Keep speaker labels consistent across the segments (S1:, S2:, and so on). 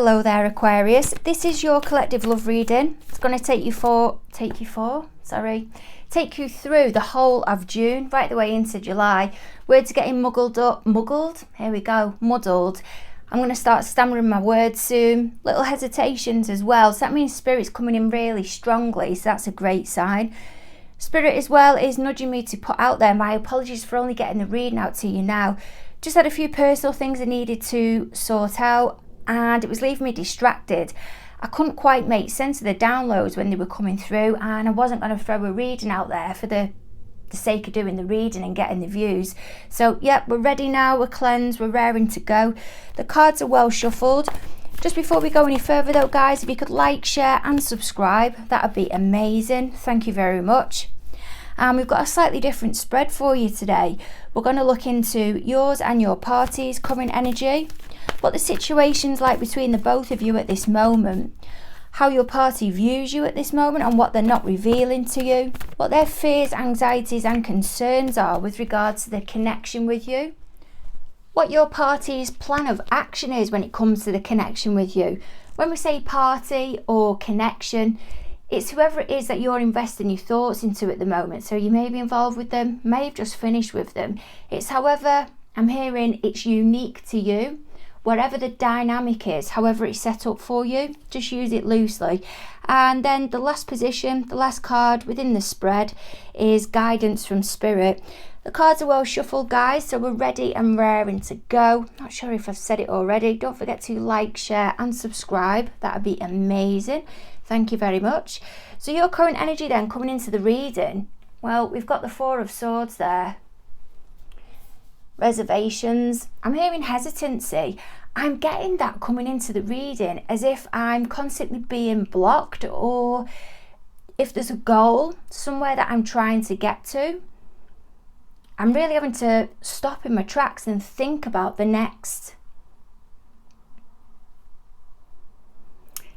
S1: Hello there, Aquarius. This is your collective love reading. It's going to take you through the whole of June, right the way into July. Words are getting muddled. Here we go, muddled. I'm going to start stammering my words soon. Little hesitations as well. So that means Spirit's coming in really strongly. So that's a great sign. Spirit as well is nudging me to put out there. My apologies for only getting the reading out to you now. Just had a few personal things I needed to sort out, and it was leaving me distracted. I couldn't quite make sense of the downloads when they were coming through, and I wasn't going to throw a reading out there for the sake of doing the reading and getting the views. So yeah, we're ready now, we're cleansed, we're raring to go. The cards are well shuffled. Just before we go any further though, guys, if you could like, share and subscribe, that would be amazing. Thank you very much. And we've got a slightly different spread for you today. We're going to look into yours and your party's current energy, what the situation's like between the both of you at this moment, how your party views you at this moment and what they're not revealing to you, what their fears, anxieties and concerns are with regards to the connection with you, what your party's plan of action is when it comes to the connection with you. When we say party or connection, it's whoever it is that you're investing your thoughts into at the moment. So you may be involved with them, may have just finished with them. It's however, I'm hearing it's unique to you. Whatever the dynamic is, however it's set up for you, just use it loosely. And then the last position, the last card within the spread is guidance from Spirit. The cards are well shuffled, guys, so we're ready and raring to go. Not sure if I've said it already. Don't forget to like, share and subscribe. That would be amazing. Thank you very much. So your current energy then coming into the reading, well, we've got the Four of Swords there. Reservations. I'm hearing hesitancy. I'm getting that coming into the reading as if I'm constantly being blocked, or if there's a goal somewhere that I'm trying to get to, I'm really having to stop in my tracks and think about the next.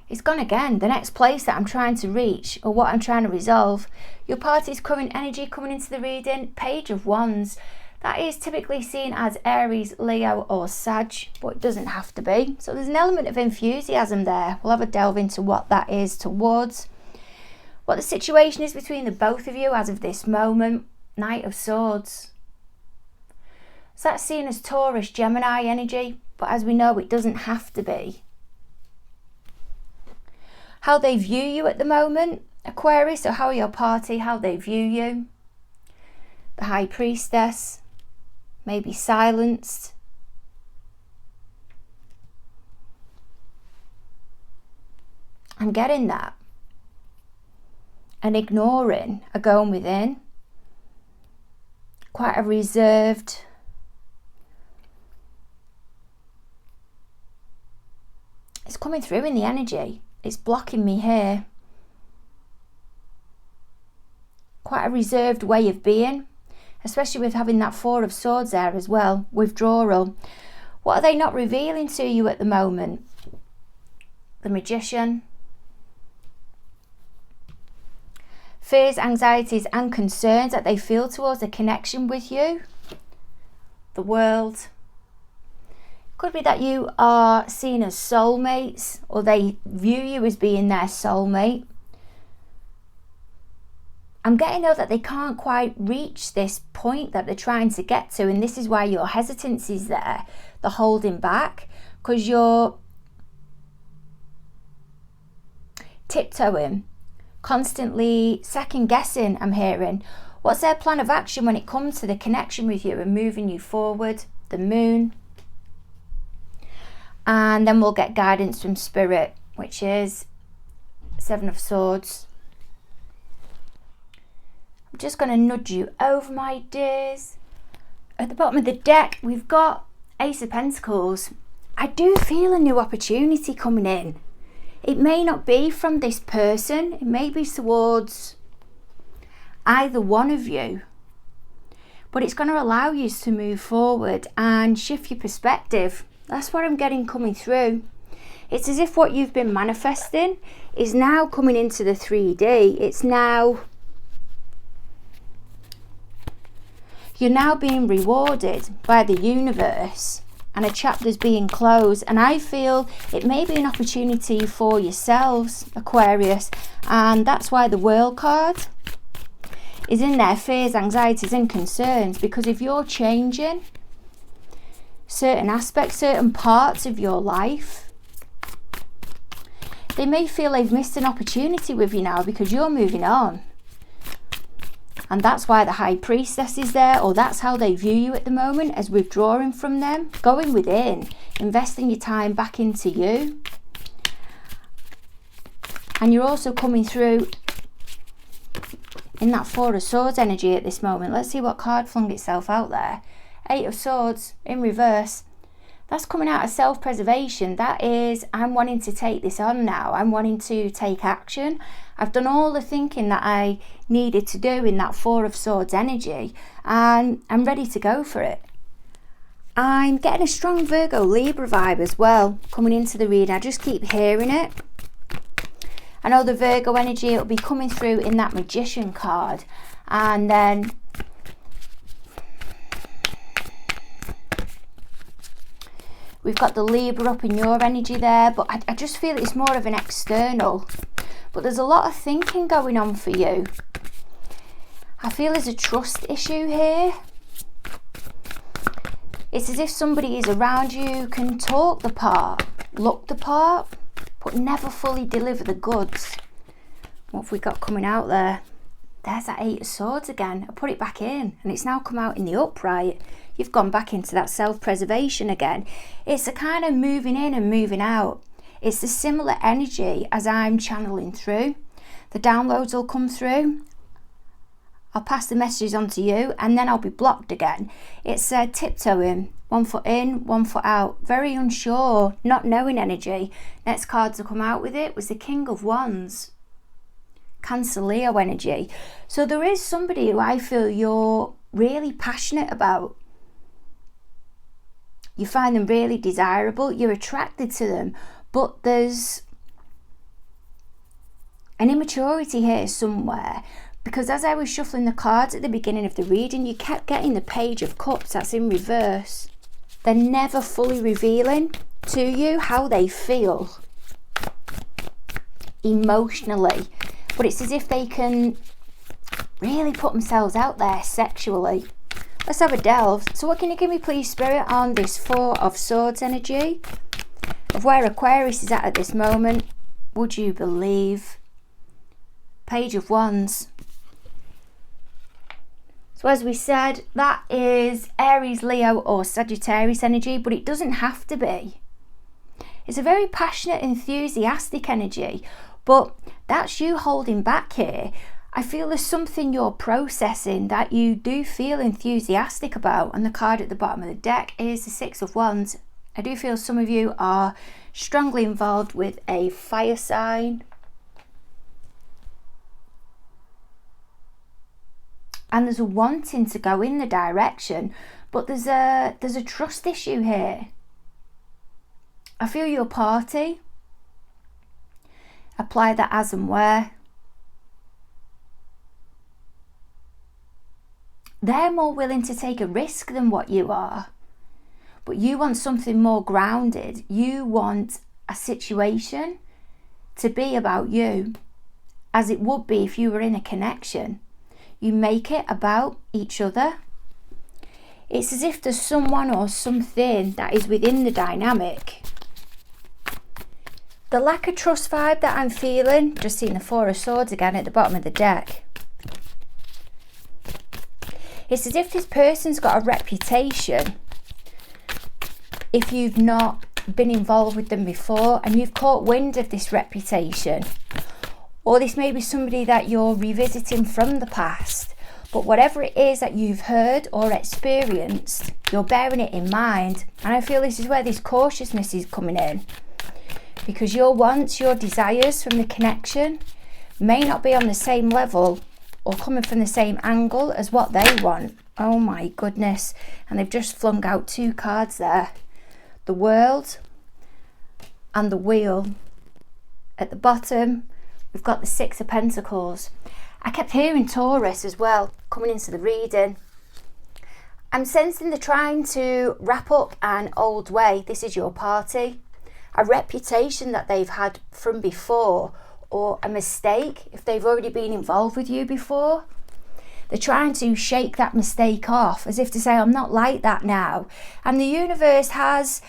S1: It's gone again, the next place that I'm trying to reach or what I'm trying to resolve. Your party's current energy coming into the reading, Page of Wands. That is typically seen as Aries, Leo or Sag, but it doesn't have to be. So there's an element of enthusiasm there. We'll have a delve into what that is towards. What the situation is between the both of you as of this moment, Knight of Swords. So that's seen as Taurus, Gemini energy, but as we know, it doesn't have to be. How they view you at the moment, Aquarius, so how your party, how they view you. The High Priestess. Maybe silenced. I'm getting that. And ignoring, are going within. Quite a reserved. It's coming through in the energy. It's blocking me here. Quite a reserved way of being. Especially with having that Four of Swords there as well, withdrawal. What are they not revealing to you at the moment? The Magician. Fears, anxieties and concerns that they feel towards a connection with you. The World. Could be that you are seen as soulmates, or they view you as being their soulmate. I'm getting though that they can't quite reach this point that they're trying to get to, and this is why your hesitancy is there, the holding back, because you're tiptoeing, constantly second guessing. I'm hearing what's their plan of action when it comes to the connection with you and moving you forward. The Moon. And then we'll get guidance from Spirit, which is Seven of Swords. I'm just going to nudge you over, my dears. At the bottom of the deck, we've got Ace of Pentacles. I do feel a new opportunity coming in. It may not be from this person. It may be towards either one of you. But it's going to allow you to move forward and shift your perspective. That's what I'm getting coming through. It's as if what you've been manifesting is now coming into the 3D. It's now... You're now being rewarded by the universe and a chapter's being closed, and I feel it may be an opportunity for yourselves, Aquarius, and that's why the World card is in there, fears, anxieties and concerns, because if you're changing certain aspects, certain parts of your life, they may feel they've missed an opportunity with you now because you're moving on. And that's why the High Priestess is there, or that's how they view you at the moment, as withdrawing from them, going within, investing your time back into you. And you're also coming through in that Four of Swords energy at this moment. Let's see what card flung itself out there. Eight of Swords in reverse. That's coming out of self-preservation. That is, I'm wanting to take this on now. I'm wanting to take action. I've done all the thinking that I needed to do in that Four of Swords energy, and I'm ready to go for it. I'm getting a strong Virgo Libra vibe as well coming into the reading. I just keep hearing it. I know the Virgo energy, it'll be coming through in that Magician card, and then we've got the Libra up in your energy there, but I just feel it's more of an external. But there's a lot of thinking going on for you. I feel there's a trust issue here. It's as if somebody is around you, can talk the part, look the part, but never fully deliver the goods. What have we got coming out there? There's that Eight of Swords again. I put it back in and it's now come out in the upright. You've gone back into that self-preservation again. It's a kind of moving in and moving out. It's the similar energy as I'm channeling through. The downloads will come through. I'll pass the messages on to you and then I'll be blocked again. It's tiptoeing, 1 foot in, 1 foot out. Very unsure, not knowing energy. Next card to come out with it was the King of Wands. Cancer Leo energy. So there is somebody who I feel you're really passionate about. You find them really desirable. You're attracted to them. But there's an immaturity here somewhere, because as I was shuffling the cards at the beginning of the reading, you kept getting the Page of Cups that's in reverse. They're never fully revealing to you how they feel emotionally, but it's as if they can really put themselves out there sexually. Let's have a delve. So what can you give me, please, Spirit, on this Four of Swords energy of where Aquarius is at this moment? Would you believe? Page of Wands. So as we said, that is Aries, Leo or Sagittarius energy, but it doesn't have to be. It's a very passionate, enthusiastic energy, but that's you holding back here. I feel there's something you're processing that you do feel enthusiastic about, and the card at the bottom of the deck is the Six of Wands. I do feel some of you are strongly involved with a fire sign. And there's a wanting to go in the direction, but there's a trust issue here. I feel your party. Apply that as and where. They're more willing to take a risk than what you are. But you want something more grounded. You want a situation to be about you, as it would be if you were in a connection. You make it about each other. It's as if there's someone or something that is within the dynamic. The lack of trust vibe that I'm feeling, just seeing the Four of Swords again at the bottom of the deck. It's as if this person's got a reputation. If you've not been involved with them before and you've caught wind of this reputation, or this may be somebody that you're revisiting from the past, but whatever it is that you've heard or experienced, you're bearing it in mind. And I feel this is where this cautiousness is coming in, because your wants, your desires from the connection may not be on the same level or coming from the same angle as what they want. Oh my goodness. And they've just flung out two cards there. The World and the Wheel. At the bottom, we've got the Six of Pentacles. I kept hearing Taurus as well coming into the reading. I'm sensing they're trying to wrap up an old way. This is your party. A reputation that they've had from before, or a mistake if they've already been involved with you before. They're trying to shake that mistake off, as if to say, I'm not like that now. And the universe has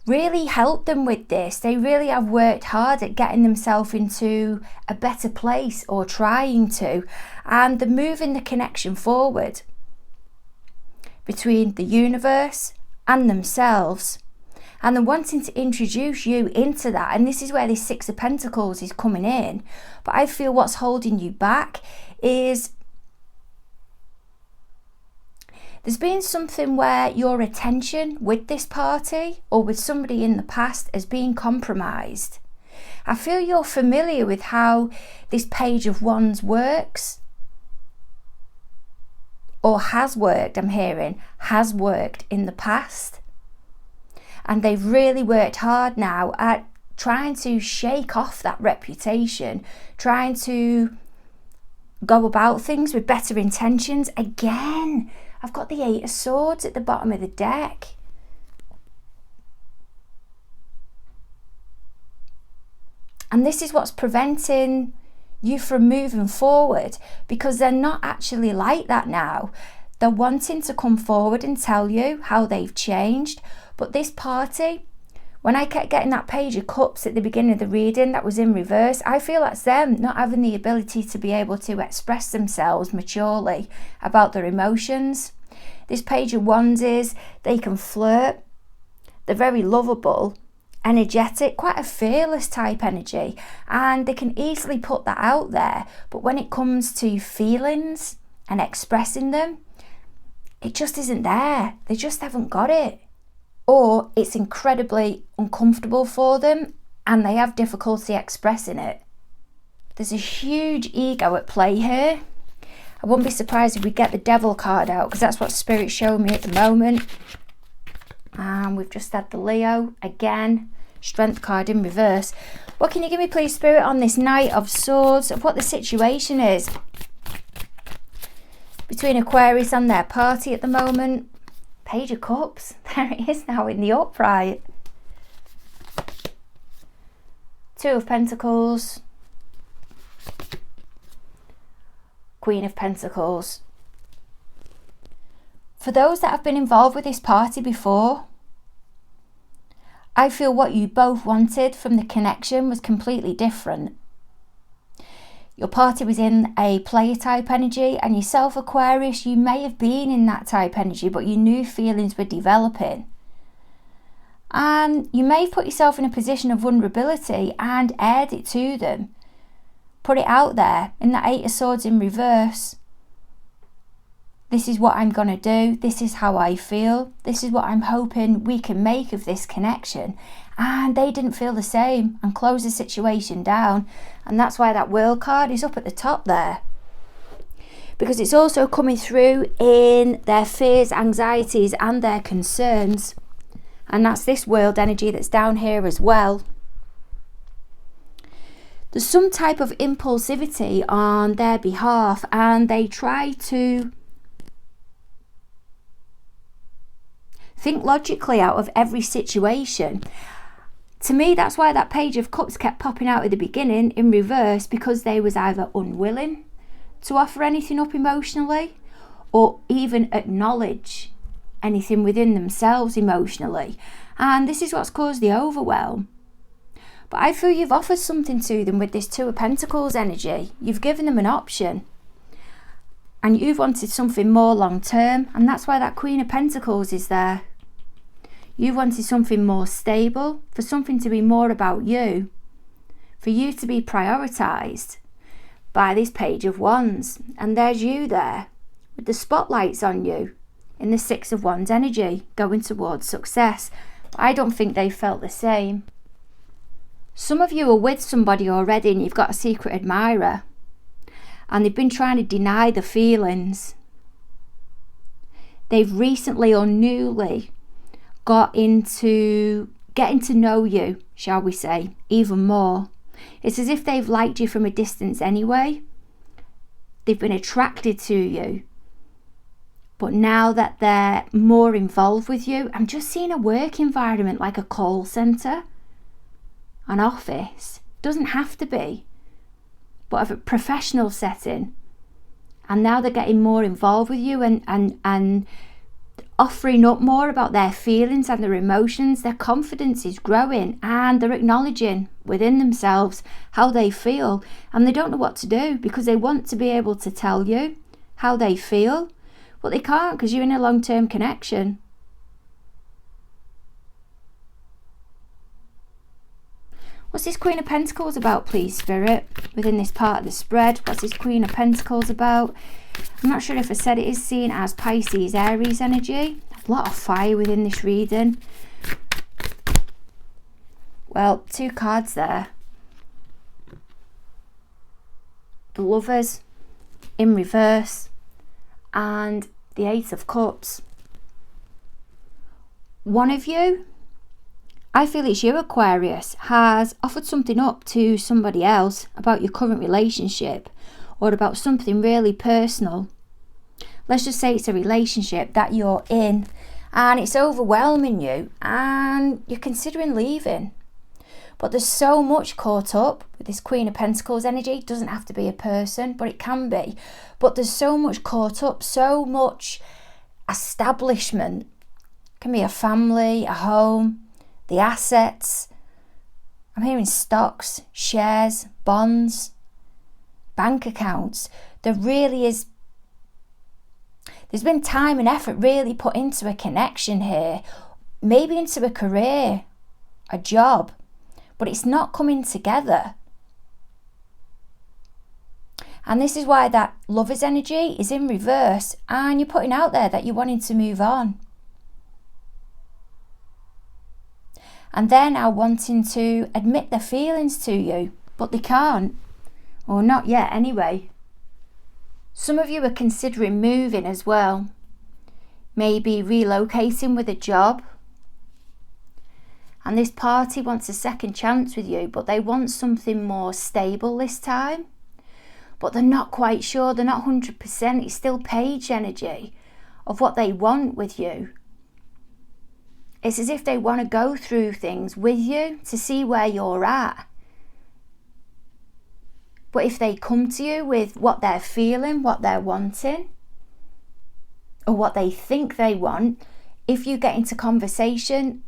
S1: really helped them with this. They really have worked hard at getting themselves into a better place, or trying to. And they're moving the connection forward between the universe and themselves. And they're wanting to introduce you into that. And this is where this Six of Pentacles is coming in. But I feel what's holding you back is there's been something where your attention with this party or with somebody in the past has been compromised. I feel you're familiar with how this Page of Wands works. Or has worked, I'm hearing, has worked in the past. And they've really worked hard now at trying to shake off that reputation, trying to go about things with better intentions. Again, I've got the Eight of Swords at the bottom of the deck. And this is what's preventing you from moving forward, because they're not actually like that now. They're wanting to come forward and tell you how they've changed. But this party, when I kept getting that Page of Cups at the beginning of the reading that was in reverse, I feel that's them not having the ability to be able to express themselves maturely about their emotions. This Page of Wands is, they can flirt, they're very lovable, energetic, quite a fearless type energy, and they can easily put that out there. But when it comes to feelings and expressing them, it just isn't there. They just haven't got it. Or it's incredibly uncomfortable for them and they have difficulty expressing it. There's a huge ego at play here. I wouldn't be surprised if we get the Devil card out, because that's what Spirit's showing me at the moment. And we've just had the Leo again, Strength card in reverse. What can you give me, please, Spirit, on this Knight of Swords, of what the situation is between Aquarius and their party at the moment? Page of Cups, there it is now in the upright. Two of Pentacles, Queen of Pentacles. For those that have been involved with this party before, I feel what you both wanted from the connection was completely different. Your party was in a player type energy, and yourself, Aquarius, you may have been in that type energy, but you knew feelings were developing. And you may have put yourself in a position of vulnerability and aired it to them. Put it out there in the Eight of Swords in reverse. This is what I'm going to do. This is how I feel. This is what I'm hoping we can make of this connection. And they didn't feel the same and closed the situation down. And that's why that World card is up at the top there. Because it's also coming through in their fears, anxieties and their concerns. And that's this World energy that's down here as well. There's some type of impulsivity on their behalf, and they try to think logically out of every situation. To me, that's why that Page of Cups kept popping out at the beginning in reverse, because they was either unwilling to offer anything up emotionally, or even acknowledge anything within themselves emotionally. And this is what's caused the overwhelm. But I feel you've offered something to them with this Two of Pentacles energy. You've given them an option. And you've wanted something more long term. And that's why that Queen of Pentacles is there. You wanted something more stable, for something to be more about you, for you to be prioritised by this Page of Wands. And there's you there, with the spotlights on you, in the Six of Wands energy, going towards success. But I don't think they felt the same. Some of you are with somebody already and you've got a secret admirer. And they've been trying to deny the feelings. They've recently or newly got into getting to know you, shall we say, even more. It's as if they've liked you from a distance anyway. They've been attracted to you But now that they're more involved with you, I'm just seeing a work environment like a call centre, an office. Doesn't have to be, but a professional setting. And now they're getting more involved with you and offering up more about their feelings and their emotions. Their confidence is growing and they're acknowledging within themselves how they feel. And they don't know what to do because they want to be able to tell you how they feel. But they can't because you're in a long-term connection. What's this Queen of Pentacles about, please, Spirit? Within this part of the spread, what's this Queen of Pentacles about? I'm not sure if I said it is seen as Pisces, Aries energy. A lot of fire within this reading. Well, 2 cards there. The Lovers in reverse and the Ace of Cups. One of you, I feel it's you, Aquarius, has offered something up to somebody else about your current relationship or about something really personal. Let's just say it's a relationship that you're in and it's overwhelming you and you're considering leaving. But there's so much caught up with this Queen of Pentacles energy. It doesn't have to be a person, but it can be. But there's so much caught up, so much establishment. It can be a family, a home, the assets. I'm hearing stocks, shares, bonds, bank accounts. There really is, there's been time and effort really put into a connection here, maybe into a career, a job, but it's not coming together. And this is why that Lover's energy is in reverse and you're putting out there that you're wanting to move on. And they're now wanting to admit their feelings to you, but they can't. Or not yet anyway. Some of you are considering moving as well. Maybe relocating with a job. And this party wants a second chance with you, but they want something more stable this time. But they're not quite sure, they're not 100%. It's still page energy of what they want with you. It's as if they want to go through things with you to see where you're at. But if they come to you with what they're feeling, what they're wanting, or what they think they want, if you get into conversation,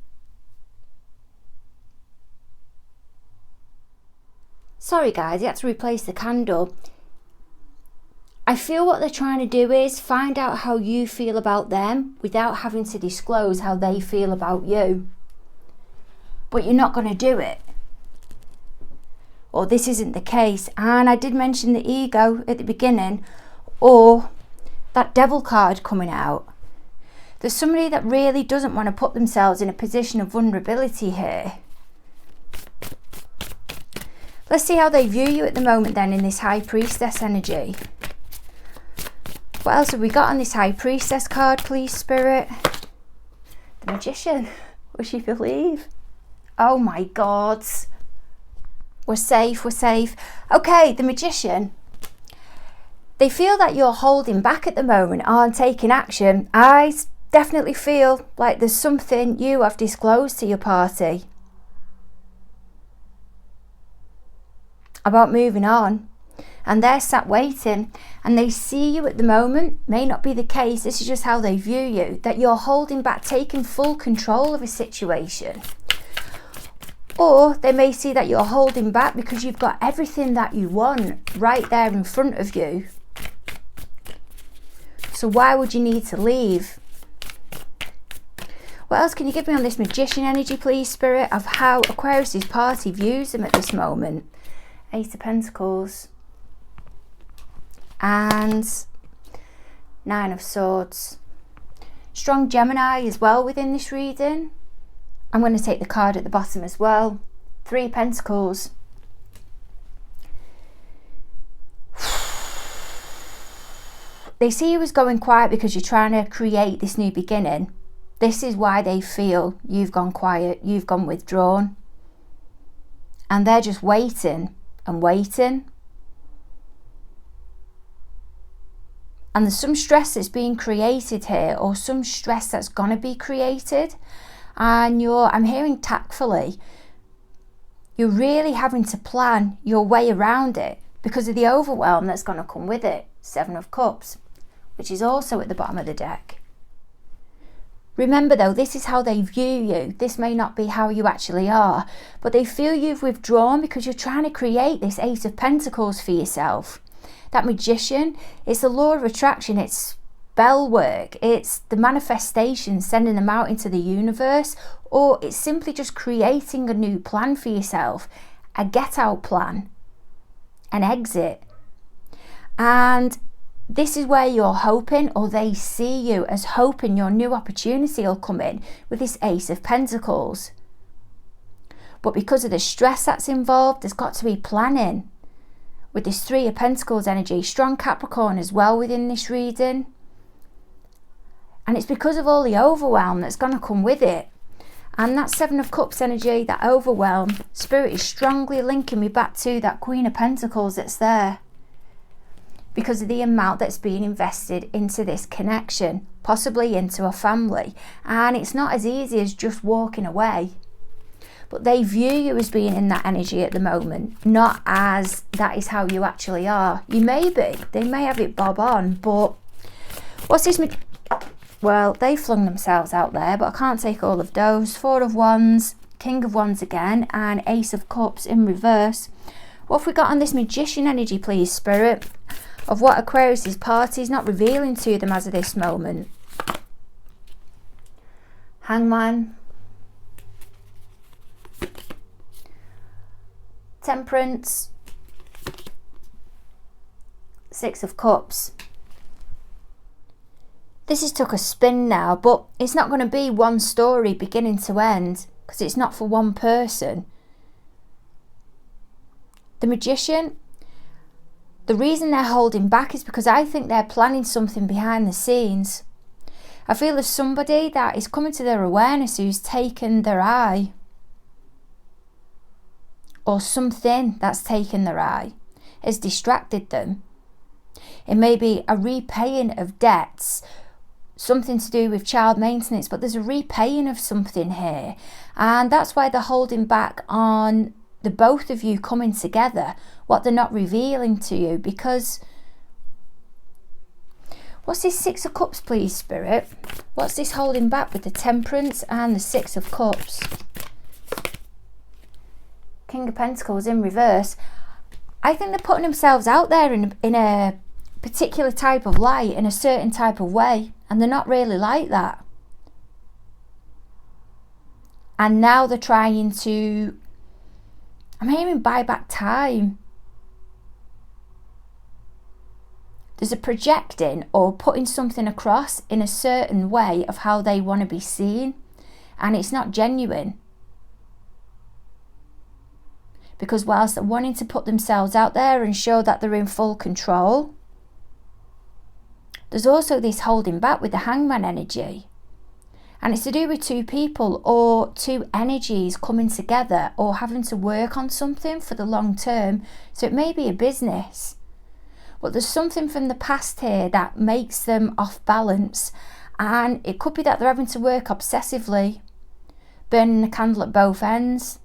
S1: sorry guys, you had to replace the candle. I feel what they're trying to do is find out how you feel about them without having to disclose how they feel about you. But you're not going to do it. Or this isn't the case. And I did mention the ego at the beginning, or that devil card coming out. There's somebody that really doesn't want to put themselves in a position of vulnerability here. Let's see how they view you at the moment then in this High Priestess energy. What else have we got on this High Priestess card, please, Spirit? The Magician. Will she believe? Oh my God. We're safe, we're safe. Okay, the Magician. They feel that you're holding back at the moment, aren't taking action. I definitely feel like there's something you have disclosed to your party about moving on. And they're sat waiting and they see you at the moment. May not be the case. This is just how they view you. That you're holding back, taking full control of a situation. Or they may see that you're holding back because you've got everything that you want right there in front of you. So why would you need to leave? What else can you give me on this Magician energy, please, Spirit, of how Aquarius's party views them at this moment? Ace of Pentacles. And 9 of Swords. Strong Gemini as well within this reading. I'm going to take the card at the bottom as well. 3 Pentacles. They see you as going quiet because you're trying to create this new beginning. This is why they feel you've gone quiet, you've gone withdrawn. And they're just waiting and waiting. And there's some stress that's being created here, or some stress that's going to be created. And I'm hearing tactfully, you're really having to plan your way around it because of the overwhelm that's going to come with it. 7 of Cups, which is also at the bottom of the deck. Remember though, this is how they view you. This may not be how you actually are, but they feel you've withdrawn because you're trying to create this Ace of Pentacles for yourself. That Magician, it's the law of attraction, it's spell work, it's the manifestation, sending them out into the universe, or it's simply just creating a new plan for yourself, a get out plan, an exit. And this is where you're hoping, or they see you as hoping, your new opportunity will come in with this Ace of Pentacles. But because of the stress that's involved, there's got to be planning. With this 3 of Pentacles energy, strong Capricorn as well within this reading. And it's because of all the overwhelm that's going to come with it. And that 7 of Cups energy, that overwhelm, Spirit is strongly linking me back to that Queen of Pentacles that's there. Because of the amount that's being invested into this connection, possibly into a family. And it's not as easy as just walking away. But they view you as being in that energy at the moment, not as that is how you actually are. You may be, they may have it bob on, but what's this? Well, they flung themselves out there, but I can't take all of those. 4 of Wands, King of Wands again, and Ace of Cups in reverse. What have we got on this Magician energy, please, Spirit? Of what Aquarius's party is not revealing to them as of this moment. Hangman. Temperance. 6 of Cups. This has took a spin now, but it's not going to be one story beginning to end, because it's not for one person. The Magician, the reason they're holding back is because I think they're planning something behind the scenes. I feel there's somebody that is coming to their awareness who's taken their eye. Or something that's taken their eye has distracted them. It may be a repaying of debts, something to do with child maintenance, but there's a repaying of something here. And that's why they're holding back on the both of you coming together, what they're not revealing to you. Because what's this 6 of Cups, please, Spirit? What's this holding back with the Temperance and the 6 of Cups? King of Pentacles in reverse. I think they're putting themselves out there in a particular type of light, in a certain type of way, and they're not really like that. And now they're trying to, I'm hearing, buy back time. There's a projecting or putting something across in a certain way of how they want to be seen, and it's not genuine. Because whilst they're wanting to put themselves out there and show that they're in full control, there's also this holding back with the Hangman energy. And it's to do with 2 people or 2 energies coming together or having to work on something for the long term. So it may be a business. But there's something from the past here that makes them off balance. And it could be that they're having to work obsessively, burning the candle at both ends.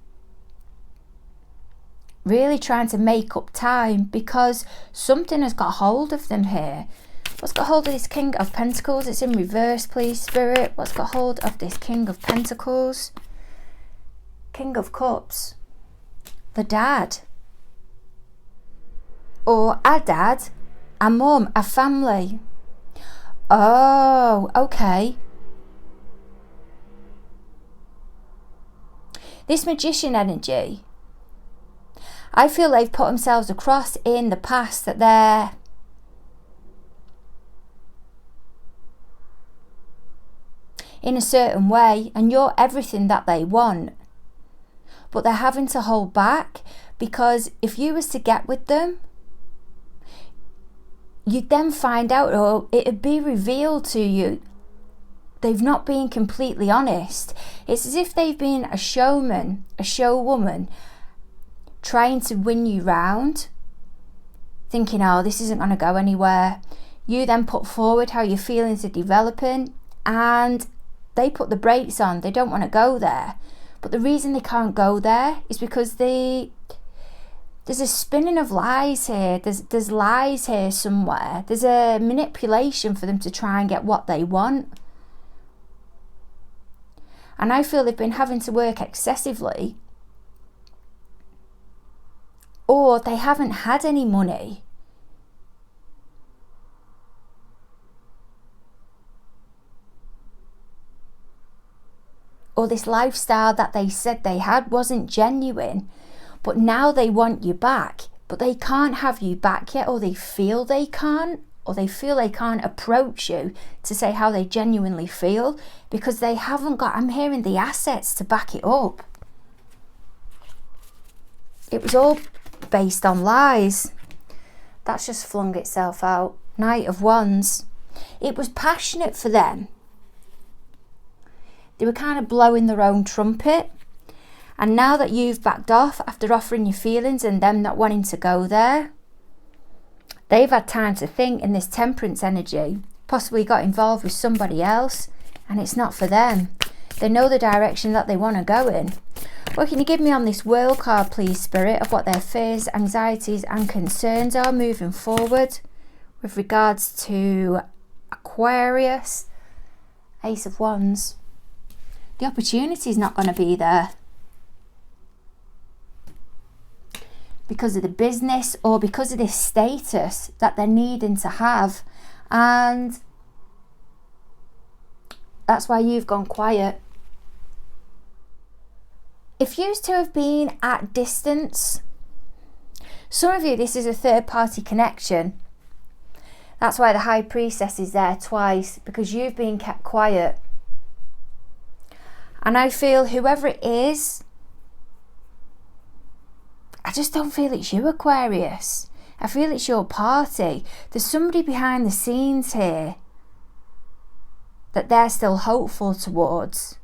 S1: Really trying to make up time because something has got hold of them here. What's got hold of this King of Pentacles? It's in reverse, please, Spirit. What's got hold of this King of Pentacles? King of Cups. The dad. Or a dad, a mum, a family. Oh, okay. This Magician energy, I feel they've put themselves across in the past that they're in a certain way and you're everything that they want. But they're having to hold back because if you was to get with them, you'd then find out, or it'd be revealed to you, they've not been completely honest. It's as if they've been a showman, a showwoman, trying to win you round, thinking, oh, this isn't going to go anywhere. You then put forward how your feelings are developing, and they put the brakes on. They don't want to go there. But the reason they can't go there is because there's a spinning of lies here. There's lies here somewhere. There's a manipulation for them to try and get what they want. And I feel they've been having to work excessively, or they haven't had any money. Or this lifestyle that they said they had wasn't genuine, but now they want you back, but they can't have you back yet, or they feel they can't, or they feel they can't approach you to say how they genuinely feel, because they haven't got, I'm hearing, the assets to back it up. It was all based on lies. That's just flung itself out. Knight of Wands. It was passionate for them. They were kind of blowing their own trumpet. And now that you've backed off after offering your feelings and them not wanting to go there, they've had time to think in this Temperance energy, possibly got involved with somebody else, and it's not for them. They know the direction that they want to go in. What can you give me on this World card, please, Spirit, of what their fears, anxieties and concerns are moving forward with regards to Aquarius? Ace of Wands. The opportunity is not going to be there because of the business or because of this status that they're needing to have, and that's why you've gone quiet. If you two have been at distance, some of you, this is a third party connection. That's why the High Priestess is there twice, because you've been kept quiet. And I feel whoever it is, I just don't feel it's you, Aquarius. I feel it's your party. There's somebody behind the scenes here that they're still hopeful towards.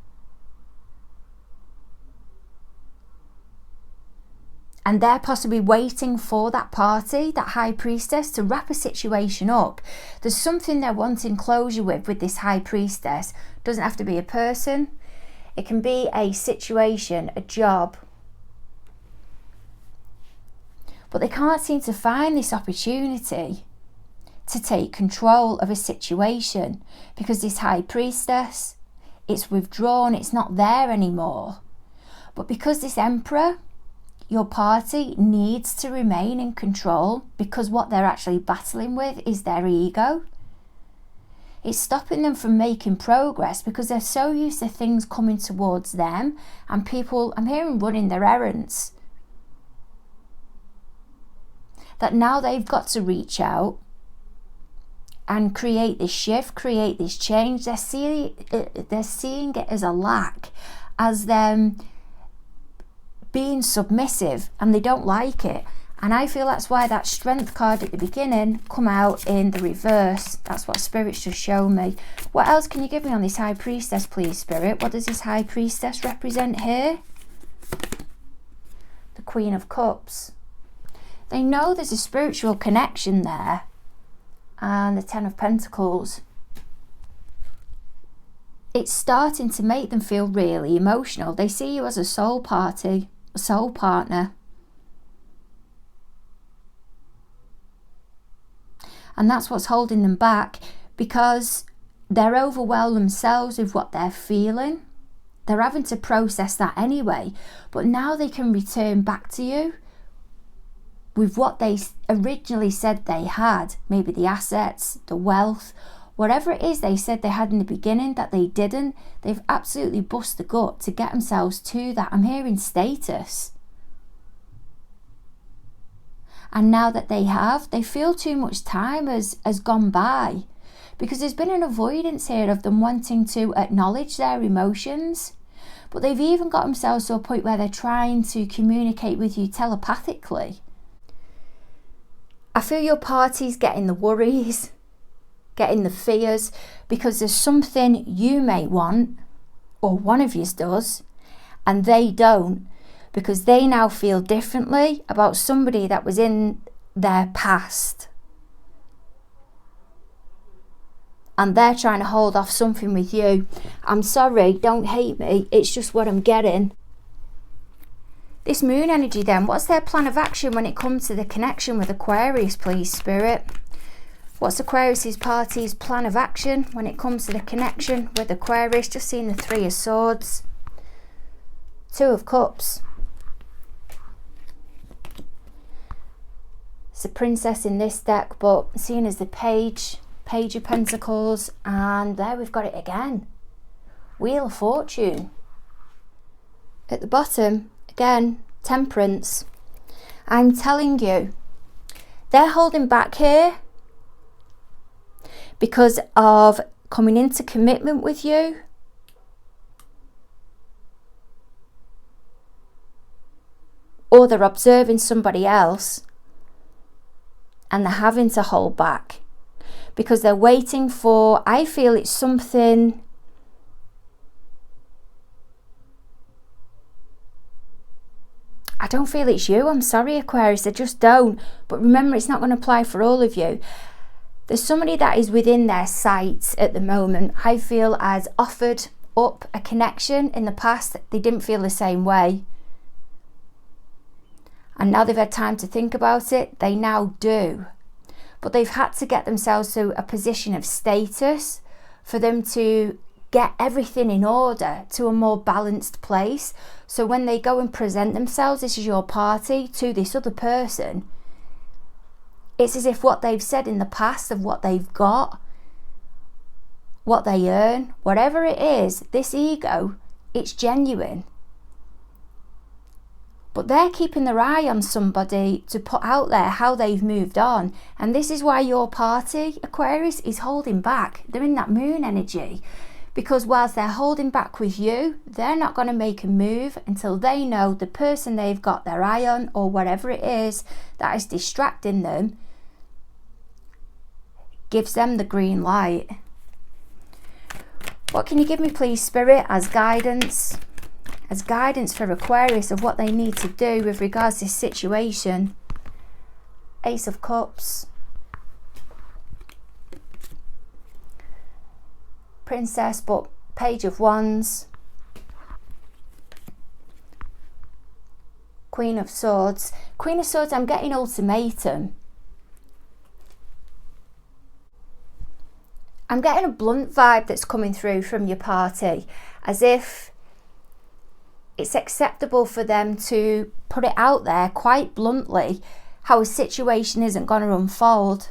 S1: And they're possibly waiting for that party, that High Priestess, to wrap a situation up. There's something they're wanting closure with this High Priestess. Doesn't have to be a person. It can be a situation, a job. But they can't seem to find this opportunity to take control of a situation, because this High Priestess, it's withdrawn, it's not there anymore. But because this Emperor, your party, needs to remain in control, because what they're actually battling with is their ego. It's stopping them from making progress because they're so used to things coming towards them and people, I'm hearing, running their errands, that now they've got to reach out and create this shift, create this change. They're seeing it as a lack, as them being submissive, and they don't like it. And I feel that's why that Strength card at the beginning come out in the reverse. That's what Spirit's just shown me. What else can you give me on this High Priestess, please, Spirit? What does this High Priestess represent here? The Queen of Cups. They know there's a spiritual connection there. And the Ten of Pentacles. It's starting to make them feel really emotional. They see you as a soul party, a soul partner. And that's what's holding them back, because they're overwhelmed themselves with what they're feeling. They're having to process that anyway. But now they can return back to you with what they originally said they had. Maybe the assets, the wealth, whatever it is they said they had in the beginning that they didn't. They've absolutely bust the gut to get themselves to that. I'm hearing status. And now that they have, they feel too much time has gone by, because there's been an avoidance here of them wanting to acknowledge their emotions. But they've even got themselves to a point where they're trying to communicate with you telepathically. I feel your party's getting the worries, getting the fears, because there's something you may want, or one of you does, and they don't. Because they now feel differently about somebody that was in their past. and they're trying to hold off something with you. I'm sorry, don't hate me, it's just what I'm getting. This moon energy then, what's their plan of action when it comes to the connection with Aquarius, please, Spirit? What's Aquarius's party's plan of action when it comes to the connection with Aquarius? Just seeing the Three of Swords, Two of Cups. It's a Princess in this deck, but seen as the Page of Pentacles, and there we've got it again. Wheel of Fortune. At the bottom, again, Temperance. I'm telling you, they're holding back here because of coming into commitment with you. Or they're observing somebody else and they're having to hold back because they're waiting for, I feel it's something, I don't feel it's you, I'm sorry Aquarius, I just don't. But remember, it's not going to apply for all of you. There's somebody that is within their sights at the moment, I feel, has offered up a connection in the past. They didn't feel the same way. And now they've had time to think about it, they now do. But they've had to get themselves to a position of status for them to get everything in order to a more balanced place. So when they go and present themselves, this is your party, to this other person, it's as if what they've said in the past of what they've got, what they earn, whatever it is, this ego, it's genuine. But they're keeping their eye on somebody to put out there how they've moved on. And this is why your party, Aquarius, is holding back. They're in that moon energy. Because whilst they're holding back with you, they're not going to make a move until they know the person they've got their eye on, or whatever it is that is distracting them, gives them the green light. What can you give me, please, Spirit, as guidance? As guidance for Aquarius of what they need to do with regards to this situation. Ace of Cups. Princess, but Page of Wands. Queen of Swords. Queen of Swords, I'm getting ultimatum. I'm getting a blunt vibe that's coming through from your party. As if it's acceptable for them to put it out there quite bluntly how a situation isn't going to unfold.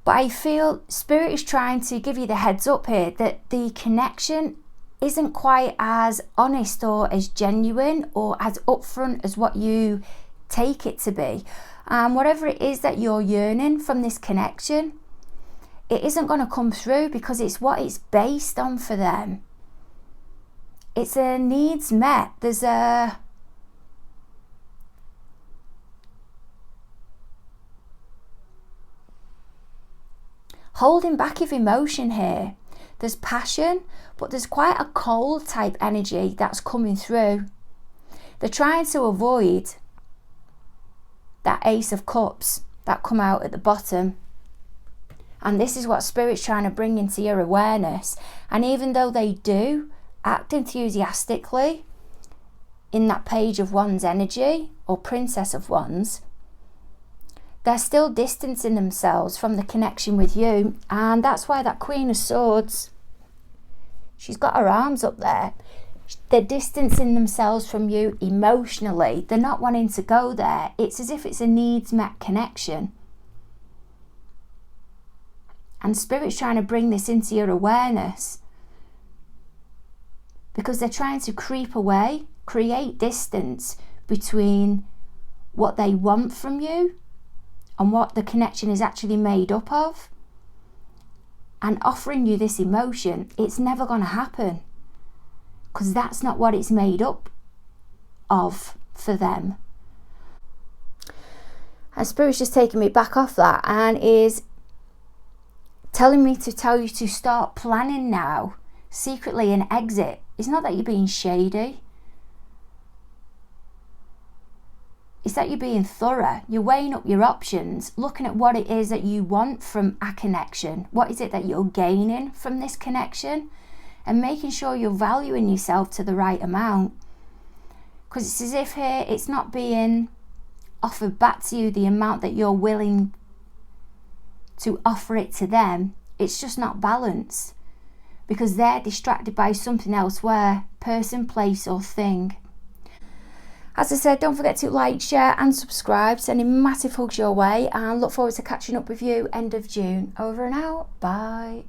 S1: But I feel Spirit is trying to give you the heads up here that the connection isn't quite as honest or as genuine or as upfront as what you take it to be. And whatever it is that you're yearning from this connection, it isn't going to come through because it's what it's based on for them. It's a needs met. There's a holding back of emotion here. There's passion, but there's quite a cold type energy that's coming through. They're trying to avoid that Ace of Cups that come out at the bottom. And this is what Spirit's trying to bring into your awareness. And even though they do act enthusiastically in that Page of Wands energy or Princess of Wands, they're still distancing themselves from the connection with you. And that's why that Queen of Swords, she's got her arms up there. They're distancing themselves from you emotionally. They're not wanting to go there. It's as if it's a needs met connection. And Spirit's trying to bring this into your awareness because they're trying to creep away, create distance between what they want from you and what the connection is actually made up of. And offering you this emotion, it's never going to happen because that's not what it's made up of for them. And Spirit's just taking me back off that and is telling me to tell you to start planning now, secretly, an exit. It's not that you're being shady. is that you're being thorough. You're weighing up your options, looking at what it is that you want from a connection. What is it that you're gaining from this connection? And making sure you're valuing yourself to the right amount. Because it's as if here it's not being offered back to you the amount that you're willing to offer it to them. It's just not balanced. Because they're distracted by something elsewhere, person, place or thing. As I said, don't forget to like, share and subscribe. Sending massive hugs your way, and look forward to catching up with you end of June. Over and out. Bye.